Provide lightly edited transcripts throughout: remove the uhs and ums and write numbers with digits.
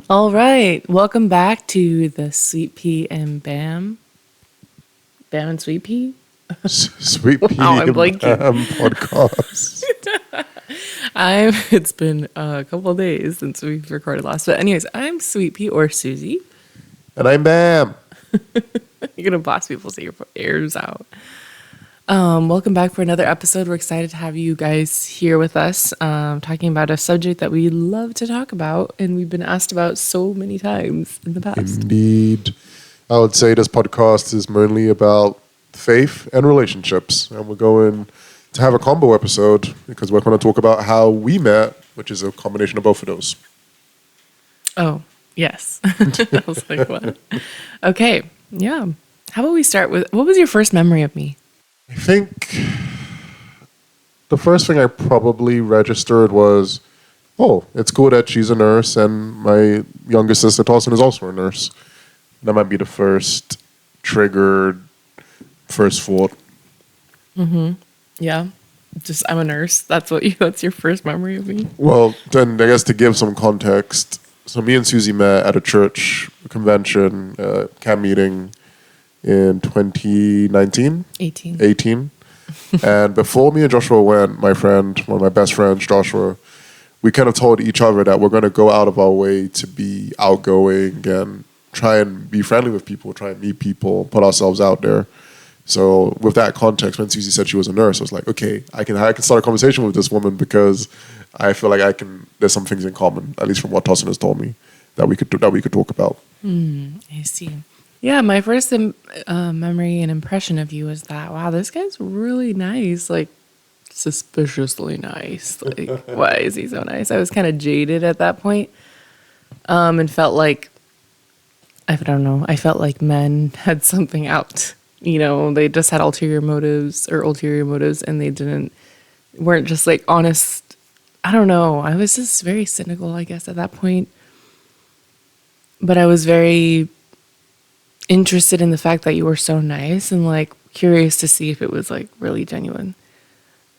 All right, welcome back to the Sweet Pea and Bam. Bam and Sweet Pea? Sweet Wow, Pea I'm and blanking. Bam podcast. It's been a couple of days since we've recorded last. But anyways, I'm Sweet Pea or Susie. And I'm Bam. You're gonna blast people so your ears out. Welcome back for another episode. We're excited to have you guys here with us, talking about a subject that we love to talk about and we've been asked about so many times in the past. Indeed. I would say this podcast is mainly about faith and relationships. And we're going to have a combo episode because we're going to talk about how we met, which is a combination of both of those. Oh, yes. I was like, what? Okay, yeah. How about we start with what was your first memory of me? I think the first thing I probably registered was, oh, it's cool that she's a nurse and my younger sister Dawson is also a nurse. That might be the first triggered, first thought. Yeah. Just I'm a nurse. That's your first memory of me. Well, then I guess to give some context, so me and Susie met at a church convention, camp meeting in 2019, 18. 18. And before me and Joshua went, my friend, one of my best friends, Joshua, we kind of told each other that we're going to go out of our way to be outgoing and try and be friendly with people, try and meet people, put ourselves out there. So with that context, when Susie said she was a nurse, I was like, okay, I can start a conversation with this woman because I feel like there's some things in common, at least from what Tossin has told me, that we could talk about. I see. Yeah, my first memory and impression of you was that, wow, this guy's really nice, like suspiciously nice. Like, why is he so nice? I was kind of jaded at that point, and felt like, I don't know, I felt like men had something out. You know, they just had ulterior motives, and weren't just like honest. I don't know. I was just very cynical, I guess, at that point. But I was very interested in the fact that you were so nice and like curious to see if it was like really genuine.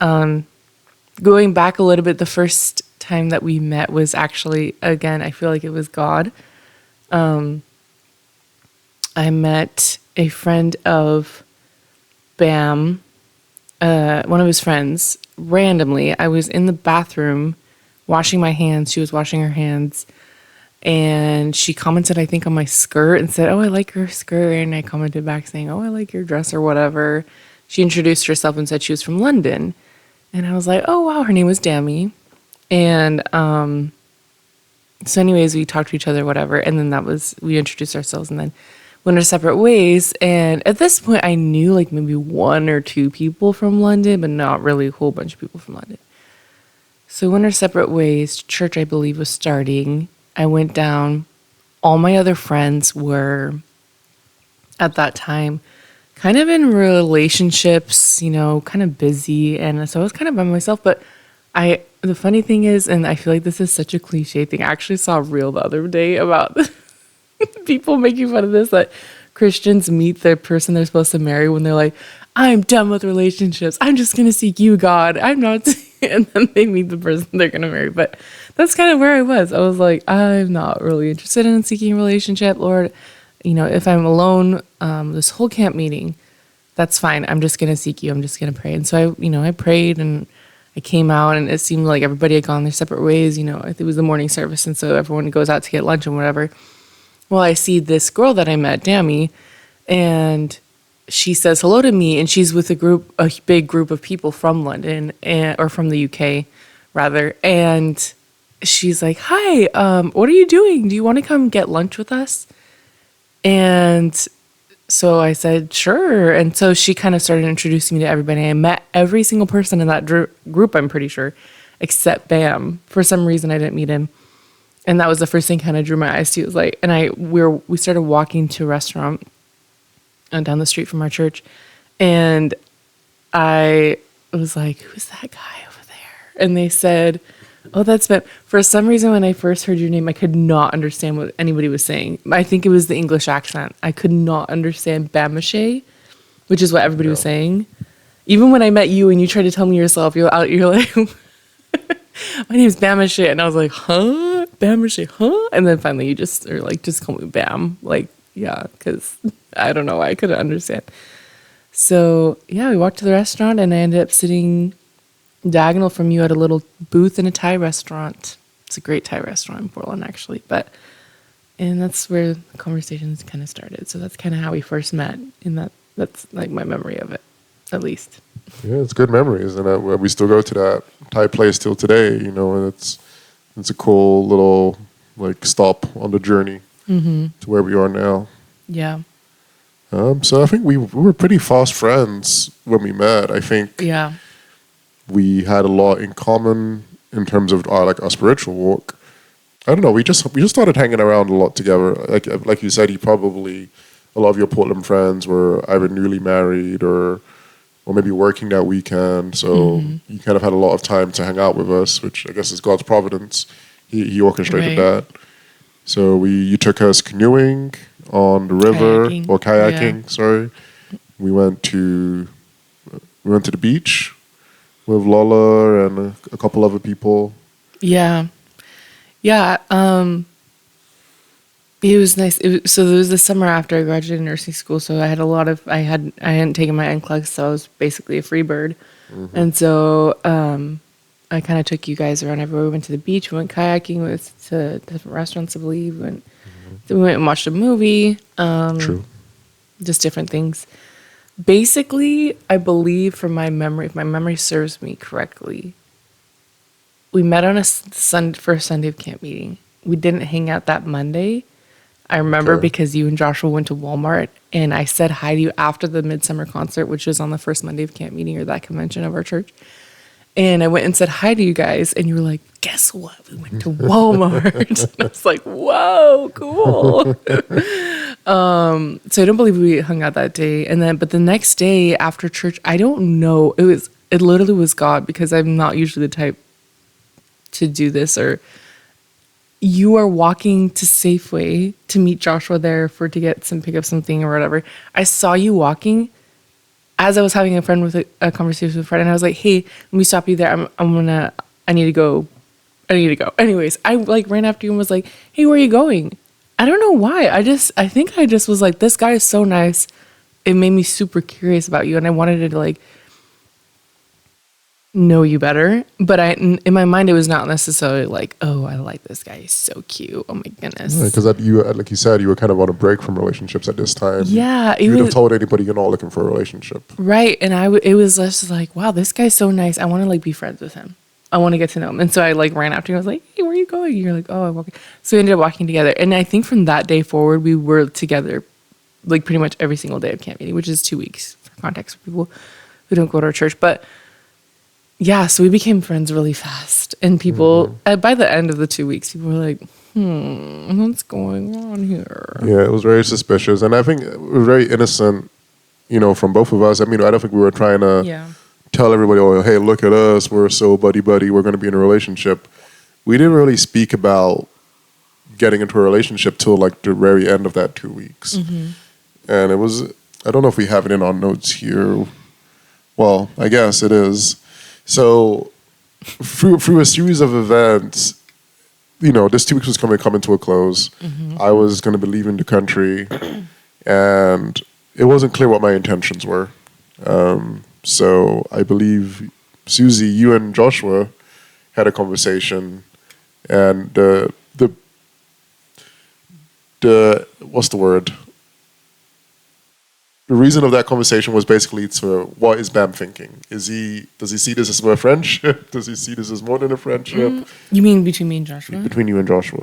Going back a little bit, the first time that we met was actually, again, I feel like it was God. I met a friend of Bam, one of his friends, randomly. I was in the bathroom washing my hands. She was washing her hands. And she commented, I think, on my skirt and said, oh, I like your skirt. And I commented back saying, oh, I like your dress or whatever. She introduced herself and said she was from London. And I was like, oh, wow, her name was Dammy. And so anyways, we talked to each other, whatever. And then we introduced ourselves and then went our separate ways. And at this point, I knew like maybe one or two people from London, but not really a whole bunch of people from London. So we went our separate ways. Church, I believe, was starting. I went down. All my other friends were, at that time, kind of in relationships, you know, kind of busy. And so I was kind of by myself. But the funny thing is, and I feel like this is such a cliche thing, I actually saw a reel the other day about people making fun of this, that Christians meet the person they're supposed to marry when they're like, I'm done with relationships. I'm just going to seek you, God. I'm not. And then they meet the person they're going to marry. But that's kind of where I was. I was like, I'm not really interested in seeking a relationship. Lord, you know, if I'm alone, this whole camp meeting, that's fine. I'm just going to seek you. I'm just going to pray. And so I prayed and I came out and it seemed like everybody had gone their separate ways. You know, it was the morning service. And so everyone goes out to get lunch and whatever. Well, I see this girl that I met, Dammy, and she says hello to me, and she's with a big group of people from London, or from the UK, rather. And she's like, "Hi, what are you doing? Do you want to come get lunch with us?" And so I said, "Sure." And so she kind of started introducing me to everybody. I met every single person in that group, I'm pretty sure, except Bam. For some reason, I didn't meet him. And that was the first thing kind of drew my eyes to. It was like, and we started walking to a restaurant down the street from our church. And I was like, who's that guy over there? And they said, oh, that's Ben. For some reason, when I first heard your name, I could not understand what anybody was saying. I think it was the English accent. I could not understand Bamache, which is what everybody was saying. Even when I met you and you tried to tell me yourself, you're like, my name's Bamache. And I was like, huh? Bam or Shay, huh? And then finally you just are like, just call me Bam. Like, yeah, because I don't know why I couldn't understand. So yeah, we walked to the restaurant and I ended up sitting diagonal from you at a little booth in a Thai restaurant. It's a great Thai restaurant in Portland, actually. And that's where the conversations kind of started. So that's kind of how we first met. That's like my memory of it, at least. Yeah, it's good memories, and we still go to that Thai place till today. You know, and it's a cool little like stop on the journey to where we are now. Yeah. So I think we were pretty fast friends when we met. I think we had a lot in common in terms of our spiritual walk. I don't know. We just started hanging around a lot together. Like you said, a lot of your Portland friends were either newly married or maybe working that weekend. So you kind of had a lot of time to hang out with us, which I guess is God's providence. He orchestrated that. So you took us canoeing on the river or kayaking. Yeah. Sorry, we went to the beach with Lola and a couple other people. Yeah. Yeah. It was nice. So it was the summer after I graduated nursing school. So I had I hadn't taken my NCLEX, so I was basically a free bird. And so I kind of took you guys around everywhere. We went to the beach, we went kayaking, we went to different restaurants, I believe. We went and watched a movie. True. Just different things. Basically, I believe from my memory, if my memory serves me correctly, we met on a first Sunday of camp meeting. We didn't hang out that Monday. I remember because you and Joshua went to Walmart, and I said hi to you after the Midsummer concert, which was on the first Monday of camp meeting or that convention of our church. And I went and said hi to you guys, and you were like, guess what? We went to Walmart. And I was like, whoa, cool. So I don't believe we hung out that day. But the next day after church, I don't know. It literally was God, because I'm not usually the type to do this. Or you are walking to Safeway to meet Joshua there to pick up something or whatever. I saw you walking as I was having a conversation with a friend, and I was like, hey, let me stop you there. I need to go. Anyways, I ran after you and was like, hey, where are you going? I don't know why. I think I just was like, this guy is so nice. It made me super curious about you, and I wanted to know you better. But in my mind, it was not necessarily like, oh, I like this guy. He's so cute. Oh my goodness. Because like you said, you were kind of on a break from relationships at this time. Yeah. You would have told anybody you're not looking for a relationship. Right. And it was just like, wow, this guy's so nice. I want to be friends with him. I want to get to know him. And so I ran after you. I was like, hey, where are you going? And you're like, oh, I'm walking. So we ended up walking together. And I think from that day forward, we were together pretty much every single day of camp meeting, which is 2 weeks for context for people who don't go to our church. But yeah, so we became friends really fast. And people, by the end of the 2 weeks, people were like, what's going on here? Yeah, it was very suspicious. And I think it was very innocent, from both of us. I mean, I don't think we were trying to tell everybody, oh, hey, look at us. We're so buddy-buddy. We're going to be in a relationship. We didn't really speak about getting into a relationship till the very end of that 2 weeks. And it was, I don't know if we have it in our notes here. Well, I guess it is. So through a series of events, this 2 weeks was coming to a close. I was going to be leaving the country, and it wasn't clear what my intentions were. So I believe, Susie, you and Joshua had a conversation, and the what's the word? The reason of that conversation was basically what is Bam thinking? Does he see this as a friendship? Does he see this as more than a friendship? You mean between me and Joshua? Between you and Joshua.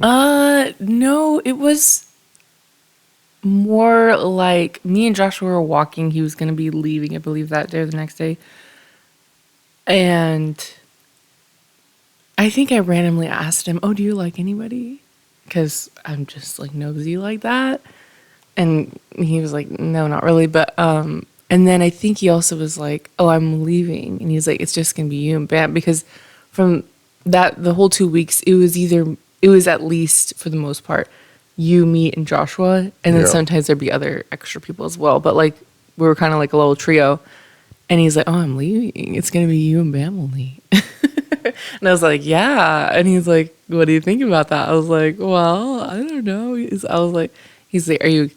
No, it was more like me and Joshua were walking. He was going to be leaving, I believe, that day or the next day. And I think I randomly asked him, oh, do you like anybody? Because I'm just nosy like that. And he was like, no, not really. But, and then I think he also was like, oh, I'm leaving. And he's like, it's just going to be you and Bam. Because from the whole 2 weeks, it was at least, for the most part, you, me, and Joshua. And then sometimes there'd be other extra people as well. But we were kind of like a little trio. And he's like, oh, I'm leaving. It's going to be you and Bam only. And I was like, yeah. And he's like, what do you think about that? I was like, well, I don't know. He's like, are you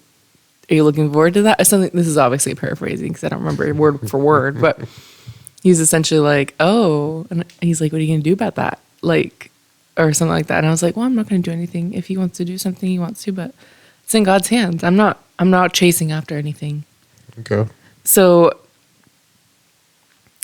looking forward to that? Or something. This is obviously paraphrasing because I don't remember word for word, but he's essentially like, oh, and he's like, what are you going to do about that? Like, or something like that. And I was like, well, I'm not going to do anything. If he wants to do something, he wants to, but it's in God's hands. I'm not chasing after anything. Okay. So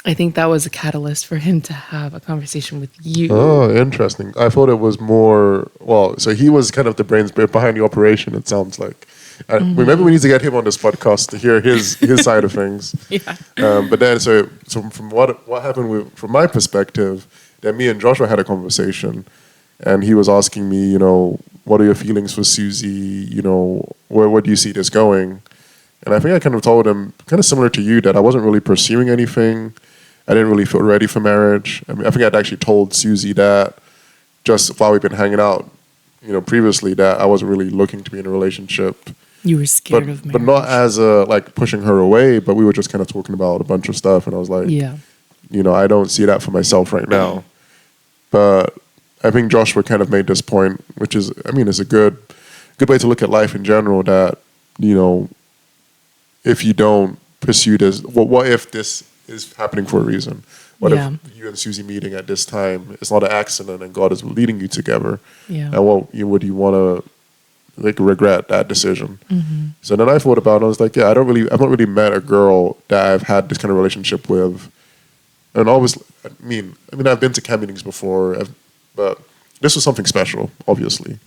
I think that was a catalyst for him to have a conversation with you. Oh, interesting. I thought it was more, well, so he was kind of the brains behind the operation, it sounds like. Maybe we need to get him on this podcast to hear his side of things. Yeah. But then, so from what happened from my perspective, then me and Joshua had a conversation, and he was asking me, what are your feelings for Susie? Where do you see this going? And I think I kind of told him, kind of similar to you, that I wasn't really pursuing anything. I didn't really feel ready for marriage. I mean, I think I'd actually told Susie that just while we've been hanging out, previously, that I wasn't really looking to be in a relationship. You were scared of marriage. But not as like pushing her away, but we were just kind of talking about a bunch of stuff. And I was like, yeah, I don't see that for myself right now. But I think Joshua kind of made this point, which is, it's a good way to look at life in general, that, if you don't pursue this, what if this is happening for a reason? What if you and Susie meeting at this time, it's not an accident and God is leading you together? Yeah. And would you want to regret that decision? Mm-hmm. So then I thought about it, and I was like, I've not really met a girl that I've had this kind of relationship with. And always, I've been to camp meetings before, but this was something special, obviously.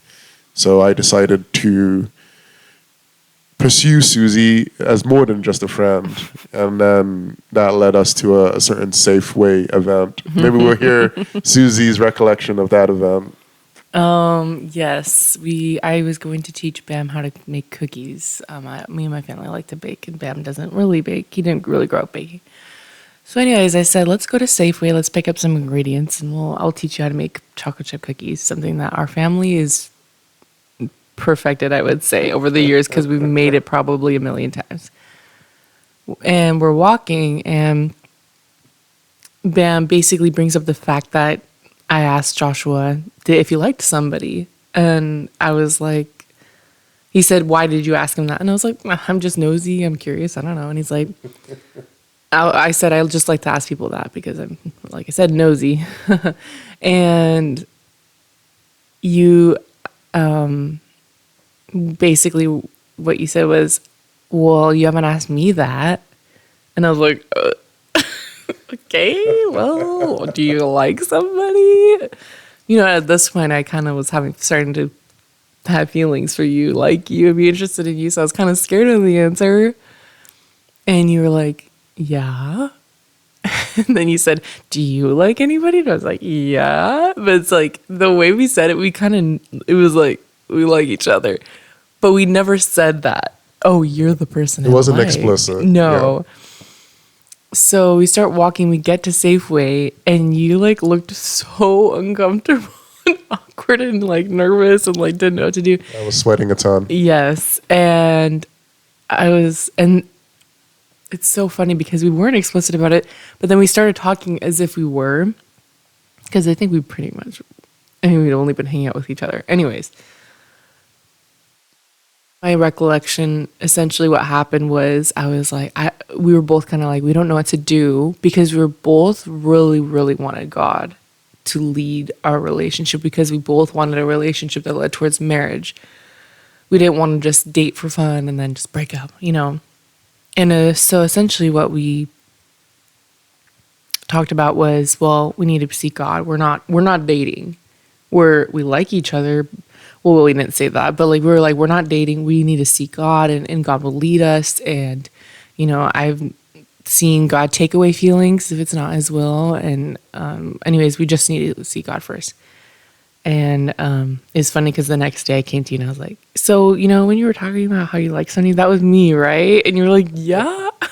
So I decided to pursue Susie as more than just a friend. And then that led us to a certain Safeway event. Maybe we'll hear Susie's recollection of that event. Yes, I was going to teach Bam how to make cookies. Me and my family like to bake, and Bam doesn't really bake. He didn't really grow up baking. So anyways, I said, let's go to Safeway, let's pick up some ingredients, and I'll teach you how to make chocolate chip cookies, something that our family is perfected, I would say, over the years, because we've made it probably a million times. And we're walking, and Bam basically brings up the fact that I asked Joshua if he liked somebody. And I was like, he said, why did you ask him that? And I was like, I'm just nosy, I'm curious, I don't know. And he's like, I said, I just like to ask people that because I'm, like I said, nosy. And you, basically what you said was, well, you haven't asked me that. And I was like, okay, well, do you like somebody? At this point, I kind of was starting to have feelings for you, like you would be interested in you. So I was kind of scared of the answer. And you were like, yeah. And then you said, do you like anybody? And I was like, yeah. But it's like the way we said it, it was like, we like each other. But we never said that. Oh, you're the person. It wasn't explicit. No. Yeah. So we start walking, we get to Safeway, and you looked so uncomfortable and awkward and nervous and didn't know what to do. I was sweating a ton. Yes. And it's so funny because we weren't explicit about it, but then we started talking as if we were, because I think we pretty much, we'd only been hanging out with each other. Anyways, my recollection, essentially what happened was I was like, we were both kind of like, we don't know what to do, because we were both really, really wanted God to lead our relationship, because we both wanted a relationship that led towards marriage. We didn't want to just date for fun and then just break up, And so essentially what we talked about was, well, we need to seek God. We're not dating. We like each other. Well, we didn't say that, but we were like, we're not dating. We need to seek God, and God will lead us. And, I've seen God take away feelings if it's not his will. And anyways, we just need to seek God first. And it's funny because the next day I came to you and I was like, so, when you were talking about how you like somebody, that was me, right? And you were like, yeah. I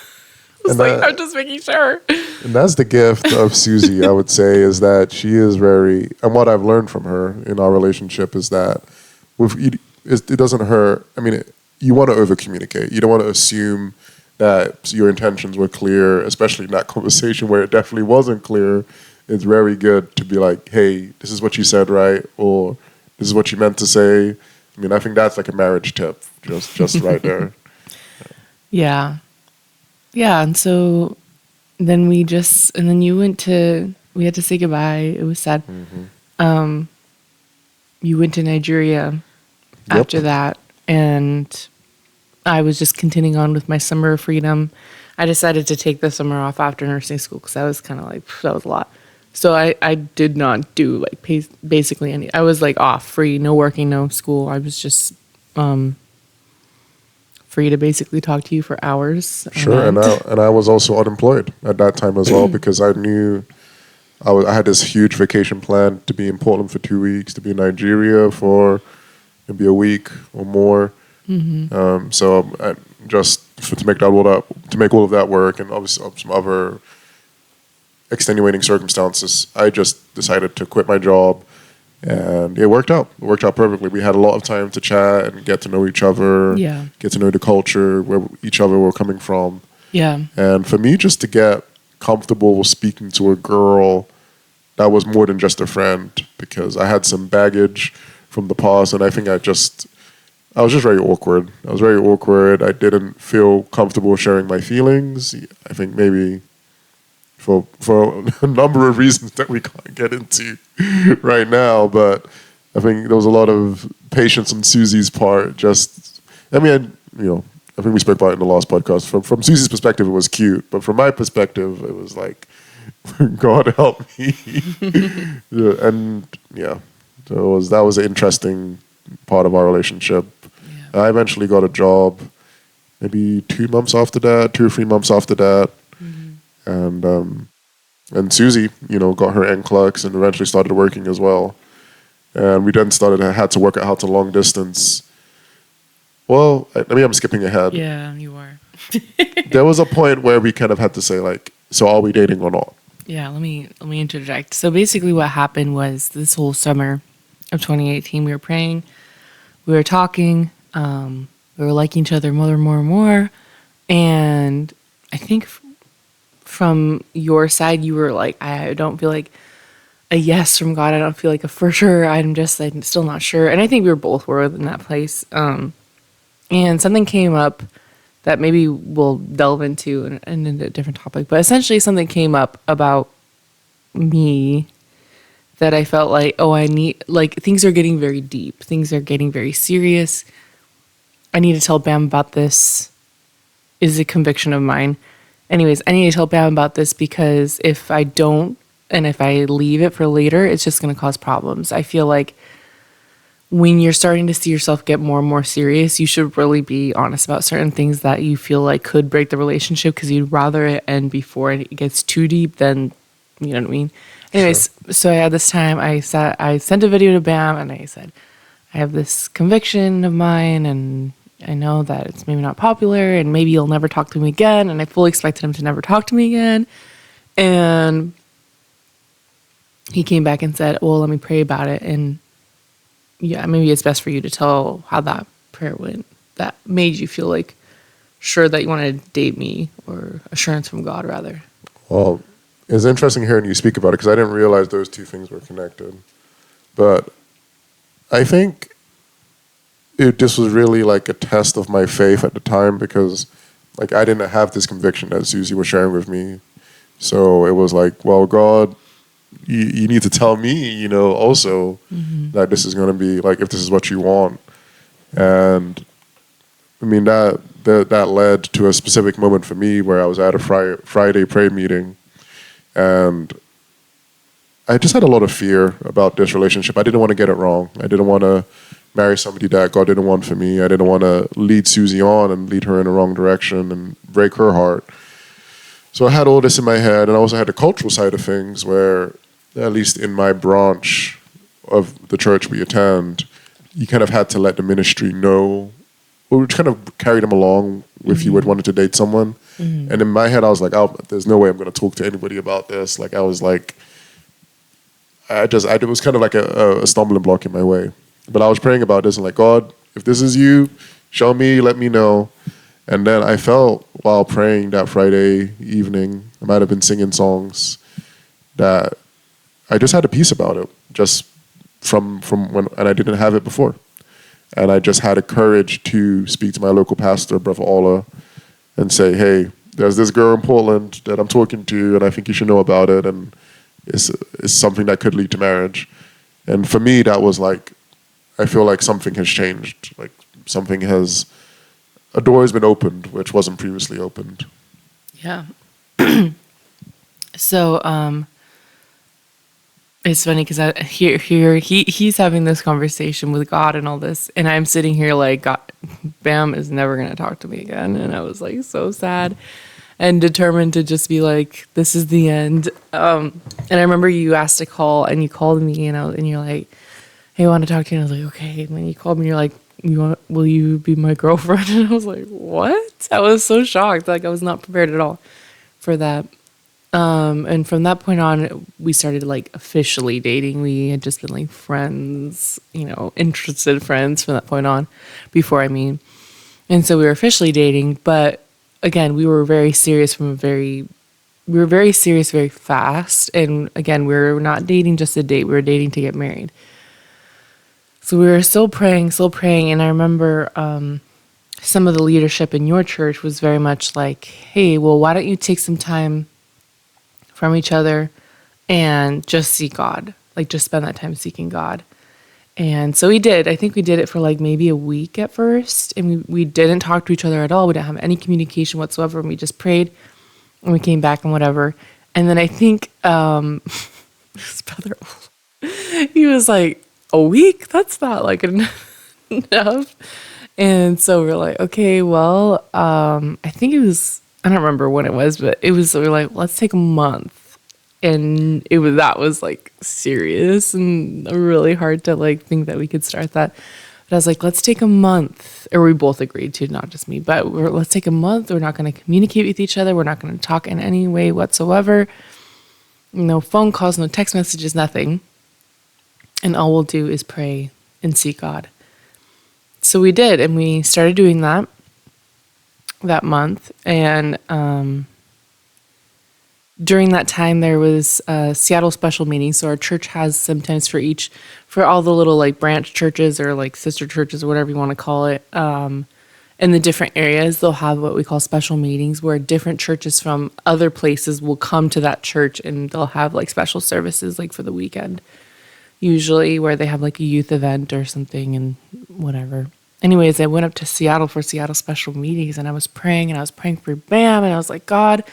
was I'm just making sure. And that's the gift of Susie, I would say, is that she is and what I've learned from her in our relationship is that it doesn't hurt. You want to over communicate. You don't want to assume that your intentions were clear, especially in that conversation where it definitely wasn't clear. it's very good to be like, hey, this is what you said, right? Or this is what you meant to say. I mean, I think that's like a marriage tip, just right there. Yeah. Yeah. And so then we had to say goodbye. It was sad. You went to Nigeria Yep. after that, and I was just continuing on with my summer of freedom. I decided to take the summer off after nursing school because I was kind of like, that was a lot. So I did not do like basically any. I was like off, free, no working, no school. I was just free to basically talk to you for hours. Sure, and I was also unemployed at that time as well because I knew I had this huge vacation plan to be in Portland for 2 weeks, to be in Nigeria for maybe a week or more. So I, to make all of that work, and obviously some other extenuating circumstances, I just decided to quit my job, and it worked out. It worked out perfectly. We had a lot of time to chat and get to know each other, Yeah. get to know the culture, where each other were coming from. Yeah. And for me, just to get comfortable speaking to a girl that was more than just a friend, because I had some baggage from the past, and I think I was just very awkward. I was very awkward. I didn't feel comfortable sharing my feelings. I think maybe for a number of reasons that we can't get into right now, but I think there was a lot of patience on Susie's part. I think we spoke about it in the last podcast. From Susie's perspective, it was cute, but from my perspective, it was like, God help me. Yeah, and yeah, so that was an interesting part of our relationship. Yeah. I eventually got a job, maybe 2 months after that, 2 or 3 months after that, and Susie, got her NCLEX and eventually started working as well. And we then had to work out how to long distance. Well, I'm skipping ahead. Yeah, you are. There was a point where we kind of had to say, like, so are we dating or not? Yeah, let me interject. So basically what happened was this whole summer of 2018, we were praying, we were talking, we were liking each other more and more. And I think from your side, you were like, I don't feel like a yes from God. I don't feel like a for sure. I'm still not sure. And I think we were in that place. And something came up that maybe we'll delve into in a different topic. But essentially something came up about me that I felt like, things are getting very deep. Things are getting very serious. I need to tell Bam about this. Is a conviction of mine. Anyways, I need to tell Bam about this because if I don't, and if I leave it for later, it's just going to cause problems. I feel like when you're starting to see yourself get more and more serious, you should really be honest about certain things that you feel like could break the relationship because you'd rather it end before it gets too deep than, you know what I mean? Anyways, sure. So I had this time, I sent a video to Bam and I said, I have this conviction of mine and I know that it's maybe not popular and maybe you'll never talk to me again. And I fully expected him to never talk to me again. And he came back and said, well, let me pray about it. And yeah, maybe it's best for you to tell how that prayer went. That made you feel like sure that you wanted to date me, or assurance from God, rather. Well, it's interesting hearing you speak about it because I didn't realize those two things were connected. But I think this was really like a test of my faith at the time because like I didn't have this conviction that Susie was sharing with me. So it was like, well, God, you need to tell me, also that this is going to be like, if this is what you want. And I mean, that led to a specific moment for me where I was at a Friday prayer meeting and I just had a lot of fear about this relationship. I didn't want to get it wrong. I didn't want to marry somebody that God didn't want for me. I didn't want to lead Susie on and lead her in the wrong direction and break her heart. So I had all this in my head, and I also had the cultural side of things where, at least in my branch of the church we attend, you kind of had to let the ministry know, or kind of carry them along if you would wanted to date someone. Mm-hmm. And in my head, I was like, there's no way I'm going to talk to anybody about this. Like, I was like, it was kind of like a stumbling block in my way. But I was praying about this and like, God, if this is you, show me, let me know. And then I felt while praying that Friday evening, I might have been singing songs, that I just had a peace about it, just from when, and I didn't have it before. And I just had the courage to speak to my local pastor, Brother Ola, and say, hey, there's this girl in Portland that I'm talking to, and I think you should know about it, and it's something that could lead to marriage. And for me, that was like, I feel like something has changed. Like a door has been opened, which wasn't previously opened. Yeah. So, it's funny because he's having this conversation with God and all this, and I'm sitting here like, God, Bam is never gonna talk to me again, and I was like so sad and determined to just be like, this is the end. And I remember you asked to call, and you called me, and you're like, hey, I want to talk to you. And I was like, okay. And then you called me, and you're like, will you be my girlfriend? And I was like, what? I was so shocked. Like I was not prepared at all for that. And from that point on, we started like officially dating. We had just been like friends, interested friends from that point on before, and so we were officially dating, but again, we were very serious we were very serious very fast. And again, we were not dating just to date. We were dating to get married. So we were still praying. And I remember, some of the leadership in your church was very much like, hey, well, why don't you take some time from each other and just seek God, like just spend that time seeking God. And so we did. I think we did it for like maybe a week at first, and we didn't talk to each other at all. We didn't have any communication whatsoever, and we just prayed, and we came back and whatever. And then I think his brother, he was like, a week? That's not like enough. And so we're like, okay, well, I think it was, I don't remember when it was, but we were like, let's take a month. And that was like serious and really hard to like think that we could start that. But I was like, let's take a month, or we both agreed to, not just me, but let's take a month. We're not going to communicate with each other. We're not going to talk in any way whatsoever. No phone calls, no text messages, nothing. And all we'll do is pray and seek God. So we did, and we started doing that month. And during that time, there was a Seattle special meeting. So our church has sometimes for all the little like branch churches or like sister churches or whatever you want to call it, in the different areas, they'll have what we call special meetings where different churches from other places will come to that church, and they'll have like special services like for the weekend, usually where they have like a youth event or something and whatever. Anyways, I went up to Seattle for Seattle special meetings, and I was praying for Bam, and I was like, God,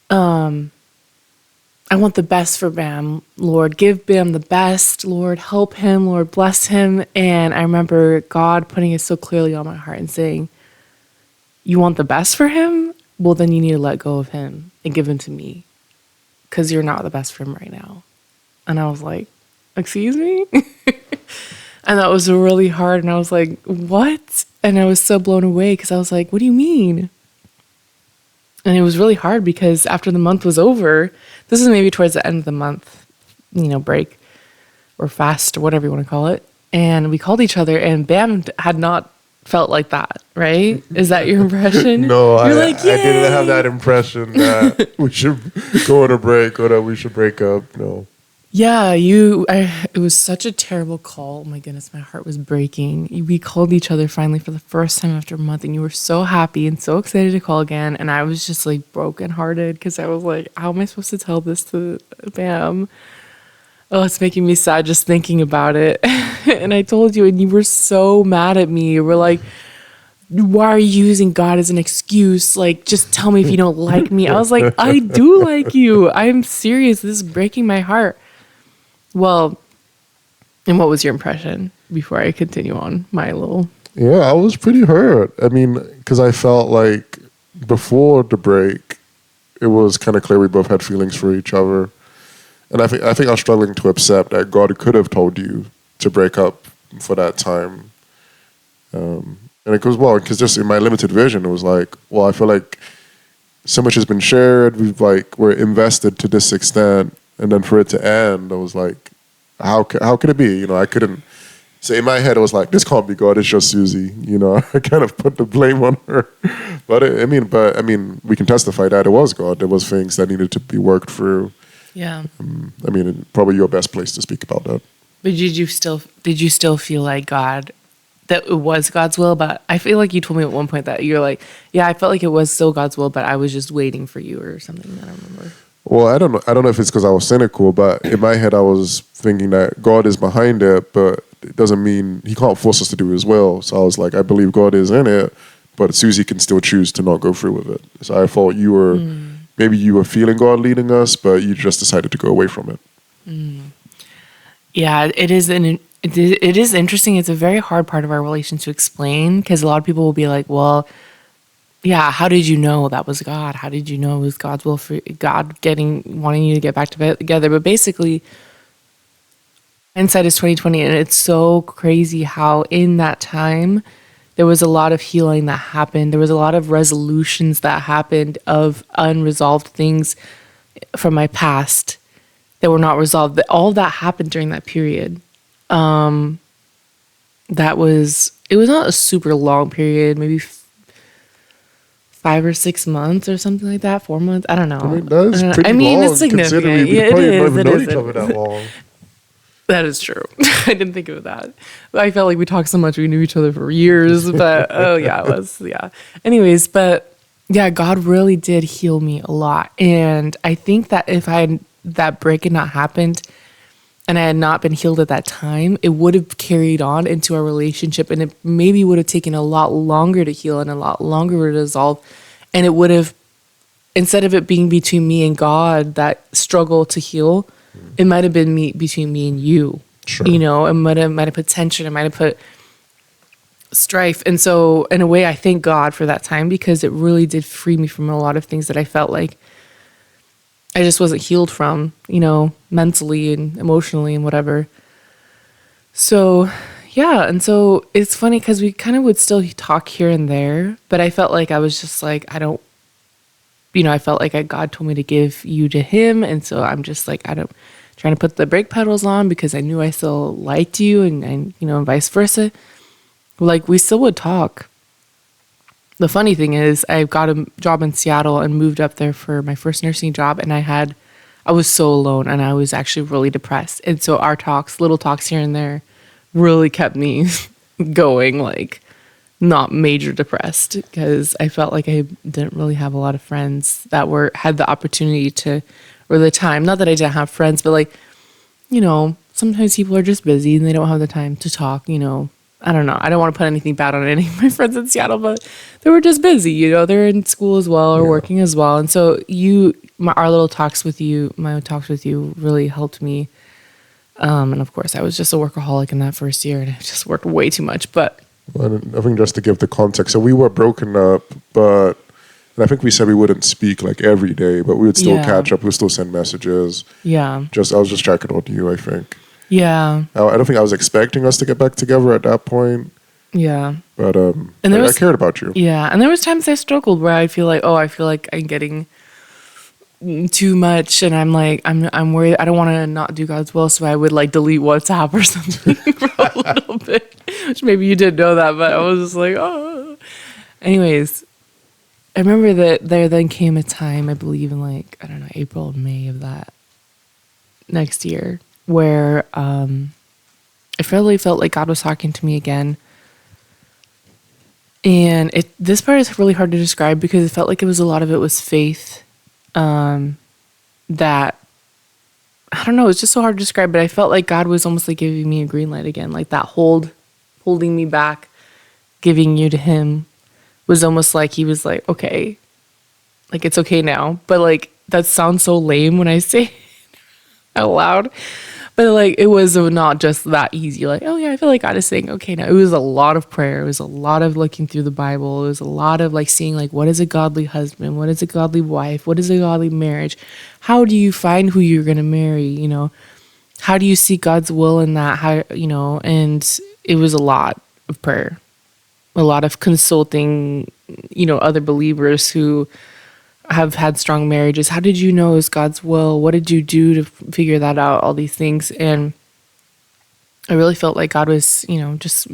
I want the best for Bam. Lord, give Bam the best. Lord, help him. Lord, bless him. And I remember God putting it so clearly on my heart and saying, you want the best for him? Well, then you need to let go of him and give him to me, because you're not the best for him right now. And I was like, excuse me? And that was really hard. And I was like, what? And I was so blown away because I was like, what do you mean? And it was really hard because after the month was over, this is maybe towards the end of the month, break or fast or whatever you want to call it. And we called each other, and Bam had not felt like that, right? Is that your impression? No, I didn't have that impression that we should go on a break or that we should break up. No. Yeah, it was such a terrible call. Oh my goodness, my heart was breaking. We called each other finally for the first time after a month, and you were so happy and so excited to call again. And I was just like brokenhearted because I was like, how am I supposed to tell this to Bam? Oh, it's making me sad just thinking about it. And I told you, and you were so mad at me. You were like, why are you using God as an excuse? Like, just tell me if you don't like me. I was like, I do like you. I'm serious. This is breaking my heart. Well, and what was your impression before I continue on my little... Yeah, I was pretty hurt. I mean, because I felt like before the break, it was kind of clear we both had feelings for each other. And I think I was struggling to accept that God could have told you to break up for that time. And it goes, well, because just in my limited vision, it was like, well, I feel like so much has been shared. We're invested to this extent. And then for it to end, I was like, how could it be? I couldn't. So in my head, it was like, this can't be God. It's just Susie. I kind of put the blame on her. But we can testify that it was God. There was things that needed to be worked through. Yeah. I mean, probably your best place to speak about that. But did you still feel like God, that it was God's will? But I feel like you told me at one point that you're like, yeah, I felt like it was still God's will, but I was just waiting for you or something. I don't remember. Well, I don't know. I don't know if it's because I was cynical, but in my head, I was thinking that God is behind it, but it doesn't mean He can't force us to do His will. So I was like, I believe God is in it, but Susie can still choose to not go through with it. So I thought maybe you were feeling God leading us, but you just decided to go away from it. Yeah, it is interesting. It's a very hard part of our relation to explain because a lot of people will be like, well, yeah, how did you know that was God? How did you know it was God's will for God wanting you to get back together? But basically, hindsight is 2020, and it's so crazy how in that time there was a lot of healing that happened. There was a lot of resolutions that happened of unresolved things from my past that were not resolved. All of that happened during that period. It was not a super long period, maybe 5 or 6 months or something like that, 4 months. I don't know. I mean, that's pretty I mean, long, it's significant. considering we Yeah, probably it not is. even It known is. each other that long. That is true. I didn't think of that. I felt like we talked so much, we knew each other for years. But oh yeah, it was yeah. Anyways, but yeah, God really did heal me a lot, and I think that if that break had not happened, and I had not been healed at that time, it would have carried on into our relationship, and it maybe would have taken a lot longer to heal and a lot longer to resolve, and it would have, instead of it being between me and God, that struggle to heal, it might have been between me and you. Sure. You know, it might have put tension, it might have put strife. And so in a way, I thank God for that time because it really did free me from a lot of things that I felt like I just wasn't healed from, you know, mentally and emotionally and whatever. So, yeah. And so it's funny because we kind of would still talk here and there, but I felt like I was just like, I felt like God told me to give you to Him. And so I'm just like, trying to put the brake pedals on because I knew I still liked you and vice versa. Like we still would talk. The funny thing is I got a job in Seattle and moved up there for my first nursing job. And I was so alone and I was actually really depressed. And so our little talks here and there really kept me going, like not major depressed because I felt like I didn't really have a lot of friends that had the opportunity or the time. Not that I didn't have friends, but like, sometimes people are just busy and they don't have the time to talk, I don't know. I don't want to put anything bad on any of my friends in Seattle, but they were just busy, they're in school as well or working as well. And so my talks with you really helped me. And of course I was just a workaholic in that first year and I just worked way too much, but I think just to give the context, so we were broken up, and I think we said we wouldn't speak like every day, but we would still catch up. We would still send messages. Yeah. I was just checking on you, I think. Yeah. I don't think I was expecting us to get back together at that point. Yeah. But and I cared about you. Yeah. And there was times I struggled where I feel like I'm getting too much and I'm like, I'm worried. I don't want to not do God's will. So I would like delete WhatsApp or something for a little bit, which maybe you didn't know that, but I was just like, oh. Anyways, I remember that there then came a time, I believe in like, I don't know, April or May of that next year where I really felt like God was talking to me again. And this part is really hard to describe because it felt like a lot of it was faith. That I don't know, it's just so hard to describe, but I felt like God was almost like giving me a green light again, like that holding me back, giving you to Him was almost like He was like, okay, like it's okay now. But like that sounds so lame when I say it out loud. But like it was not just that easy. Like, oh yeah, I feel like God is saying, okay, now it was a lot of prayer. It was a lot of looking through the Bible. It was a lot of like seeing like what is a godly husband? What is a godly wife? What is a godly marriage? How do you find who you're gonna marry? How do you seek God's will in that? And it was a lot of prayer, a lot of consulting, other believers who have had strong marriages. How did you know it was God's will? What did you do to figure that out? All these things. And I really felt like God was, just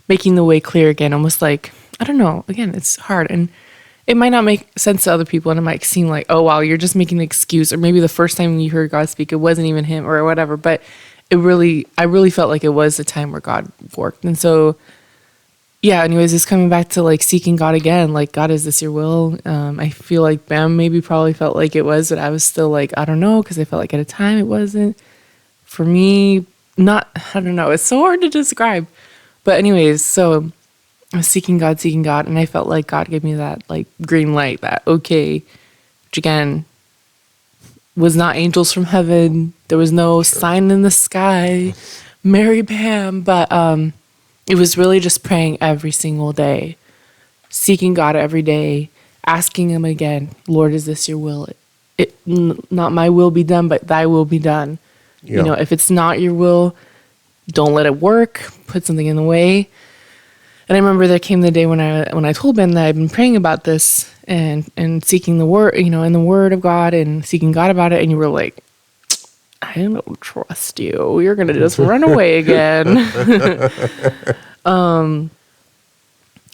making the way clear again, almost like, I don't know, again, it's hard. And it might not make sense to other people, and it might seem like, oh wow, you're just making an excuse, or maybe the first time you heard God speak, it wasn't even him or whatever. But I really felt like it was a time where God worked. And so, yeah, anyways, it's coming back to like seeking God again. Like, God, is this your will? I feel like Bam maybe probably felt like it was, but I was still like, I don't know, because I felt like at a time it wasn't. For me, not, I don't know. It's so hard to describe. But anyways, so I was seeking God, and I felt like God gave me that like green light, that okay, which again was not angels from heaven. There was no sign in the sky, Mary Bam, but it was really just praying every single day, seeking God every day, asking him again, Lord, is this your will? Not my will be done, but thy will be done. Yeah. You know, if it's not your will, don't let it work, put something in the way. And I remember there came the day when I told Ben that I'd been praying about this and seeking the word, you know, in the word of God and seeking God about it. And you were like, I don't trust you. You're going to just run away again.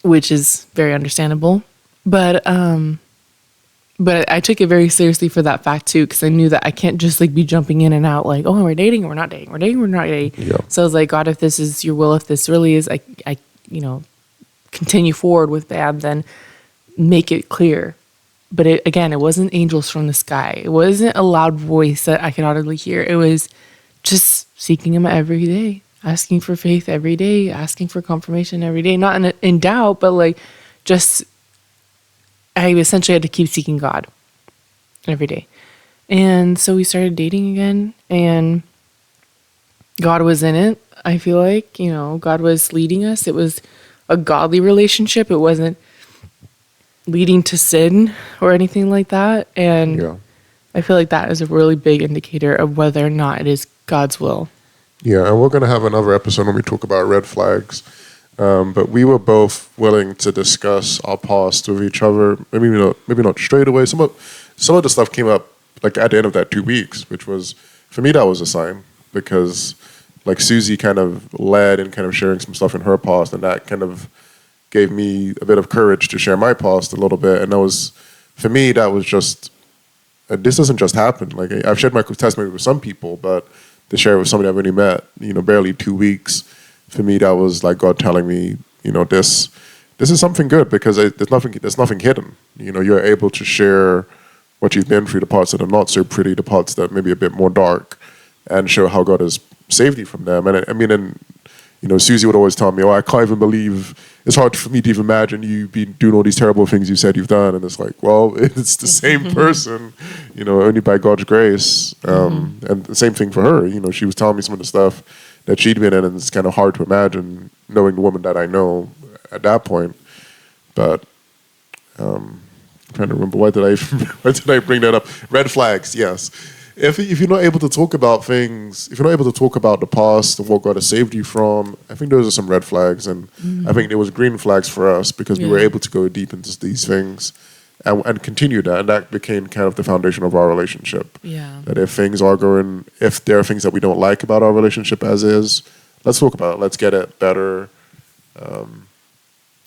Which is very understandable. But I took it very seriously for that fact too, because I knew that I can't just like be jumping in and out like, oh, we're dating or we're not dating. We're dating, we're not dating. Yeah. So I was like, God, if this is your will, if this really is, I you know, continue forward with Bam, then make it clear. But it wasn't angels from the sky. It wasn't a loud voice that I could audibly hear. It was just seeking him every day, asking for faith every day, asking for confirmation every day. Not in doubt, but like just, I essentially had to keep seeking God every day. And so we started dating again, and God was in it. I feel like, you know, God was leading us. It was a godly relationship. It wasn't leading to sin or anything like that. And Yeah. I feel like that is a really big indicator of whether or not it is God's will. Yeah, and we're going to have another episode when we talk about red flags. But we were both willing to discuss our past with each other. Maybe not straight away. Some of the stuff came up like at the end of that 2 weeks, which was, for me, that was a sign, because like Susie kind of led in kind of sharing some stuff in her past, and that kind of gave me a bit of courage to share my past a little bit. And that was, for me, that was just, this doesn't just happen. Like, I've shared my testimony with some people, but to share it with somebody I've only met, you know, barely 2 weeks, for me, that was like God telling me, you know, this is something good, because there's nothing hidden. You know, you're able to share what you've been through, the parts that are not so pretty, the parts that maybe a bit more dark, and show how God has saved you from them. And you know, Susie would always tell me, oh, I can't even believe, it's hard for me to even imagine you be doing all these terrible things you said you've done. And it's like, well, it's the same person, you know, only by God's grace. And the same thing for her. You know, she was telling me some of the stuff that she'd been in, and it's kind of hard to imagine knowing the woman that I know at that point. But I'm trying to remember, why did I bring that up? Red flags, yes. If you're not able to talk about things, if you're not able to talk about the past and what God has saved you from, I think those are some red flags. And I think there was green flags for us, because we were able to go deep into these things and continue that. And that became kind of the foundation of our relationship. Yeah. That if there are things that we don't like about our relationship as is, let's talk about it. Let's get it better.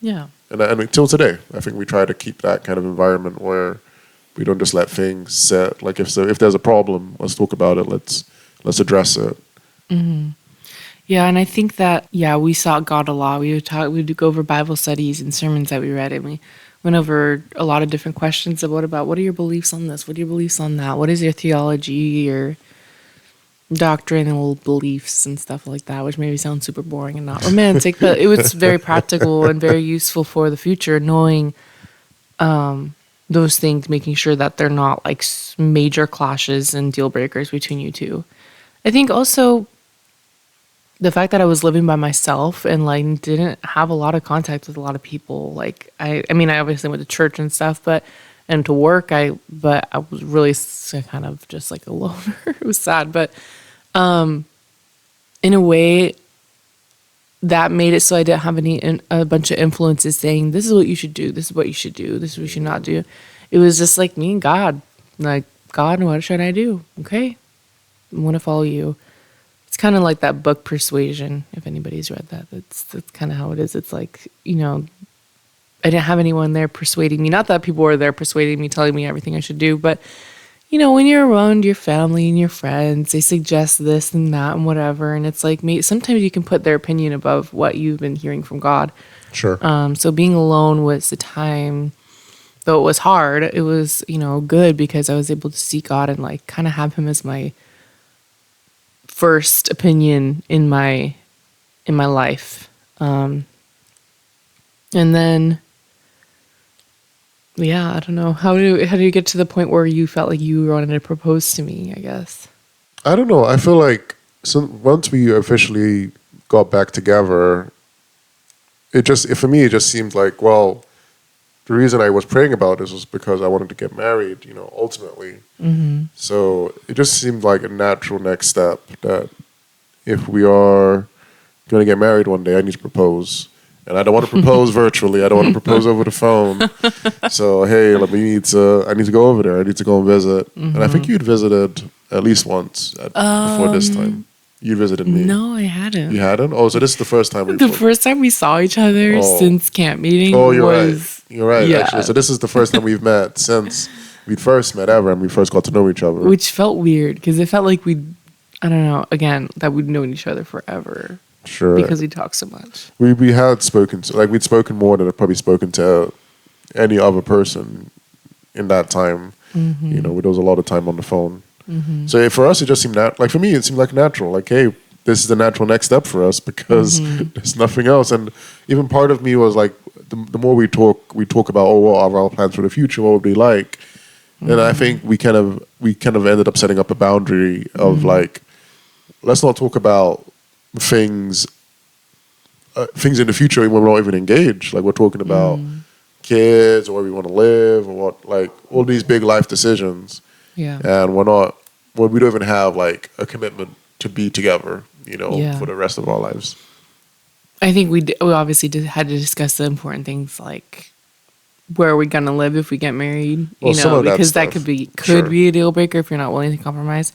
Yeah. And until today, I think we try to keep that kind of environment where we don't just let things sit. Like if there's a problem, let's talk about it. Let's address it. Mm-hmm. Yeah, and I think that we sought God a lot. We would go over Bible studies and sermons that we read, and we went over a lot of different questions about what are your beliefs on this? What are your beliefs on that? What is your theology, your doctrinal beliefs and stuff like that, which maybe sounds super boring and not romantic, but it was very practical and very useful for the future, knowing those things, making sure that they're not like major clashes and deal breakers between you two. I think also the fact that I was living by myself and like didn't have a lot of contact with a lot of people. Like I mean, I obviously went to church and stuff, and to work, but I was really kind of just like a loner. It was sad, but in a way, that made it so I didn't have a bunch of influences saying, this is what you should do, this is what you should do, this is what you should not do. It was just like me and God. Like, God, what should I do? Okay, I want to follow you. It's kind of like that book Persuasion, if anybody's read that. That's kind of how it is. It's like, you know, I didn't have anyone there persuading me. Not that people were there persuading me, telling me everything I should do, but when you're around your family and your friends, they suggest this and that and whatever, and it's like sometimes you can put their opinion above what you've been hearing from God. Sure. So being alone was the time, though it was hard, it was, good because I was able to see God and like kind of have him as my first opinion in my life. And then, yeah, I don't know. How do you get to the point where you felt like you wanted to propose to me, I guess? I don't know. I feel like once we officially got back together, for me, it just seemed like, well, the reason I was praying about this was because I wanted to get married, ultimately. Mm-hmm. So it just seemed like a natural next step that if we are going to get married one day, I need to propose. And I don't want to propose virtually. I don't want to propose over the phone. So, hey, I need to go over there. I need to go and visit. Mm-hmm. And I think you'd visited at least once before this time. You visited me. No, I hadn't. You hadn't? Oh, so this is the first time first time we saw each other since camp meeting. Oh, you're right. You're right, yeah. actually. So this is the first time we've met since we first met ever and we first got to know each other. Which felt weird because it felt like I don't know, again, that we'd known each other forever. Sure. Because we talk so much. We had spoken we'd spoken more than I'd probably spoken to any other person in that time. Mm-hmm. There was a lot of time on the phone. Mm-hmm. So for us, it just seemed for me, it seemed like natural. Like, hey, this is the natural next step for us because there's nothing else. And even part of me was like, the more we talk about, what are our plans for the future? What would we like? Mm-hmm. And I think we kind of ended up setting up a boundary of like, let's not talk about things in the future when we're not even engaged. Like we're talking about kids or where we want to live or what, like all these big life decisions. Yeah. And we don't even have like a commitment to be together, for the rest of our lives. I think we obviously had to discuss the important things like where are we going to live if we get married, because that could be a deal breaker if you're not willing to compromise.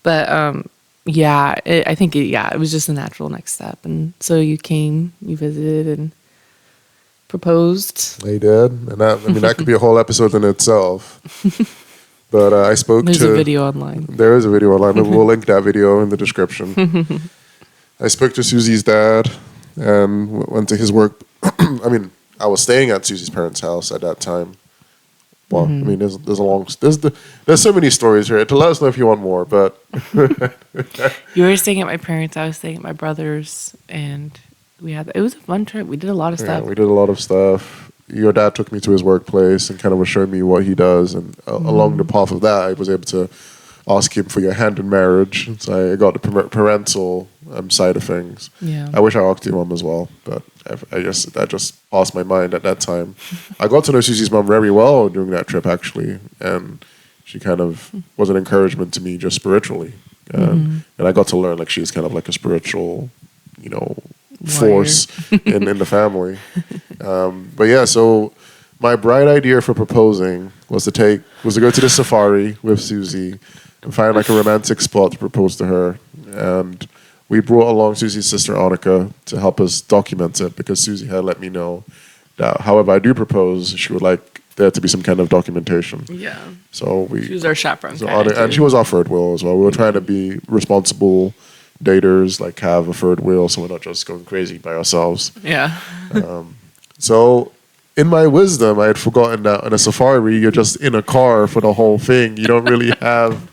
But I think it was just a natural next step. And so you came, you visited and proposed. They did. And that could be a whole episode in itself. But I spoke There's a video online. There is a video online. Maybe we'll link that video in the description. I spoke to Susie's dad and went to his work. I was staying at Susie's parents' house at that time. Well, there's so many stories here. To let us know if you want more, but you were staying at my parents'. I was staying at my brother's, and it was a fun trip. We did a lot of stuff. We did a lot of stuff. Your dad took me to his workplace and kind of was showing me what he does, and along the path of that, I was able to ask him for your hand in marriage. So I got the parental side of things. Yeah. I wish I asked your mom as well, but I guess that just passed my mind at that time. I got to know Susie's mom very well during that trip, actually, and she kind of was an encouragement to me just spiritually. And I got to learn like she's kind of like a spiritual, force in the family. But yeah, so my bright idea for proposing was to go to the safari with Susie and find like a romantic spot to propose to her. And we brought along Susie's sister Annika to help us document it because Susie had let me know that however I do propose, she would like there to be some kind of documentation. Yeah. So she was our chaperone. And she was our third wheel as well. We were trying to be responsible daters, like have a third wheel so we're not just going crazy by ourselves. Yeah. So in my wisdom, I had forgotten that in a safari, you're just in a car for the whole thing. You don't really have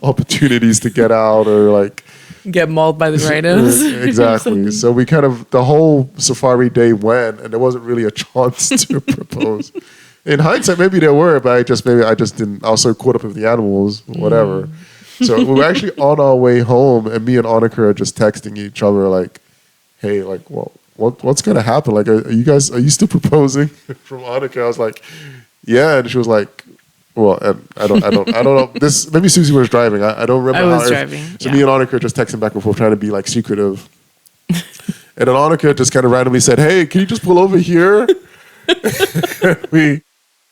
opportunities to get out or like get mauled by the rhinos. Exactly. So we the whole safari day went and there wasn't really a chance to propose. In hindsight, maybe there were, but I just didn't. I was so caught up with the animals, whatever. So we were actually on our way home, and me and Annika are just texting each other like, "Hey, like, what's gonna happen? Like, are you still proposing?" From Annika, I was like, "Yeah," and she was like, "Well, and I don't know. This maybe Susie was driving. I don't remember. I was driving. So me and Annika are just texting back and forth, trying to be like secretive. And then Annika just kind of randomly said, "Hey, can you just pull over here?" We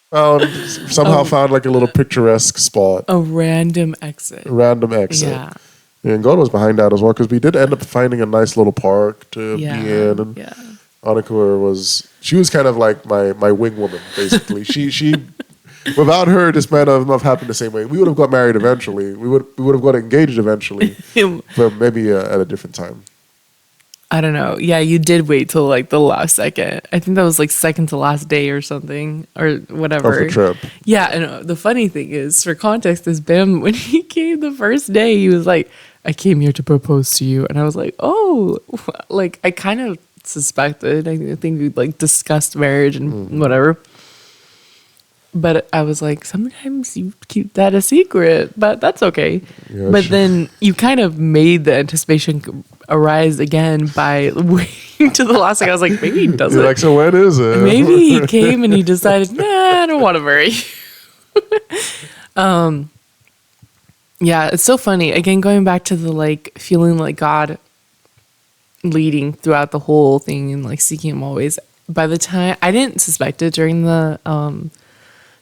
found like a little picturesque spot. A random exit. Yeah. And God was behind that as well because we did end up finding a nice little park to be in. And Annika she was kind of like my wing woman, basically. She without her, this might not have happened the same way. We would have got married eventually. We would have got engaged eventually, but maybe at a different time. I don't know. Yeah, you did wait till like the last second. I think that was like second to last day or something or whatever. Of the trip. Yeah, and the funny thing is, for context, is Bam, when he came the first day, he was like, I came here to propose to you. And I was like, oh, like I kind of suspected. I think we like discussed marriage and whatever. But I was like, sometimes you keep that a secret, but that's okay. Yeah, but sure. then you kind of made the anticipation arise again by waiting to the last second. I was like, maybe he doesn't. You're like, so when is it? Maybe he came and he decided, nah, I don't want to marry you. Yeah, it's so funny. Again, going back to the like feeling like God leading throughout the whole thing and like seeking him always. By the time I didn't suspect it during the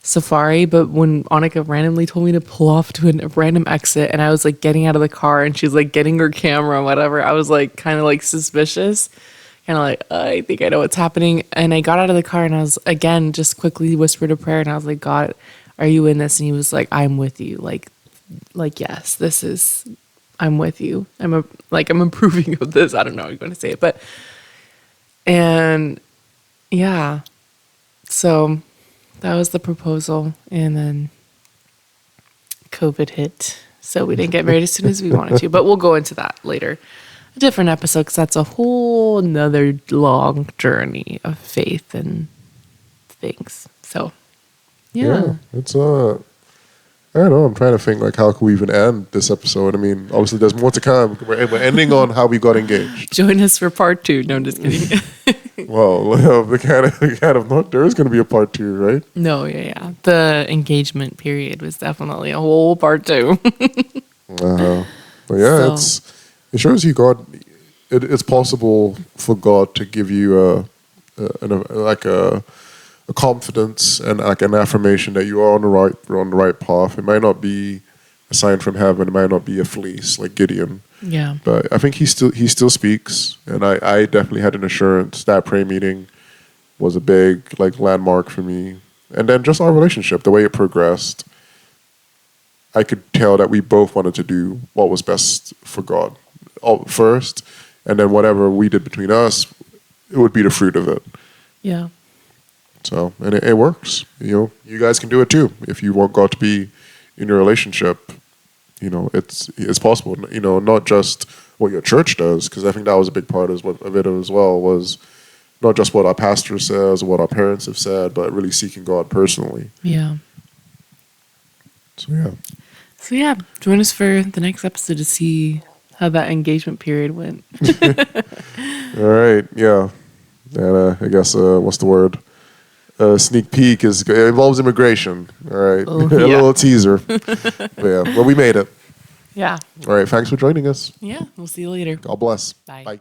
safari, but when Annika randomly told me to pull off to a random exit and I was like getting out of the car and she's like getting her camera and whatever, I was like kind of like suspicious, kind of like, I think I know what's happening. And I got out of the car and I was again just quickly whispered a prayer and I was like, God, are you in this? And he was like, I'm with you. Like yes, this is, I'm with you. I'm approving of this. I don't know how you're going to say it, but and yeah, so that was the proposal, and then COVID hit, so we didn't get married as soon as we wanted to. But we'll go into that later, a different episode, because that's a whole nother long journey of faith and things. So, yeah. It's I don't know. I'm trying to think like how can we even end this episode? I mean, obviously there's more to come. We're ending on how we got engaged. Join us for part 2. No, I'm just kidding. Well, the kind of not. There is going to be a part 2, right? No, yeah. The engagement period was definitely a whole part 2. But yeah, So- it shows you God. It's possible for God to give you a confidence and like an affirmation that you are on the right path. It might not be a sign from heaven. It might not be a fleece like Gideon. Yeah. But I think he still speaks, and I definitely had an assurance. That prayer meeting was a big like landmark for me, and then just our relationship, the way it progressed. I could tell that we both wanted to do what was best for God first, and then whatever we did between us, it would be the fruit of it. Yeah. So, and it works. You know, you guys can do it too if you want God to be in your relationship. You know, it's possible. You know, not just what your church does, because I think that was a big part of it as well. Was not just what our pastor says or what our parents have said, but really seeking God personally. Yeah. So yeah, join us for the next episode to see how that engagement period went. All right, yeah, and I guess what's the word? Sneak peek it involves immigration. All right, Oh, a yeah. little teaser. But yeah, well, we made it. Yeah. All right, thanks for joining us. Yeah. We'll see you later. God bless. Bye. Bye.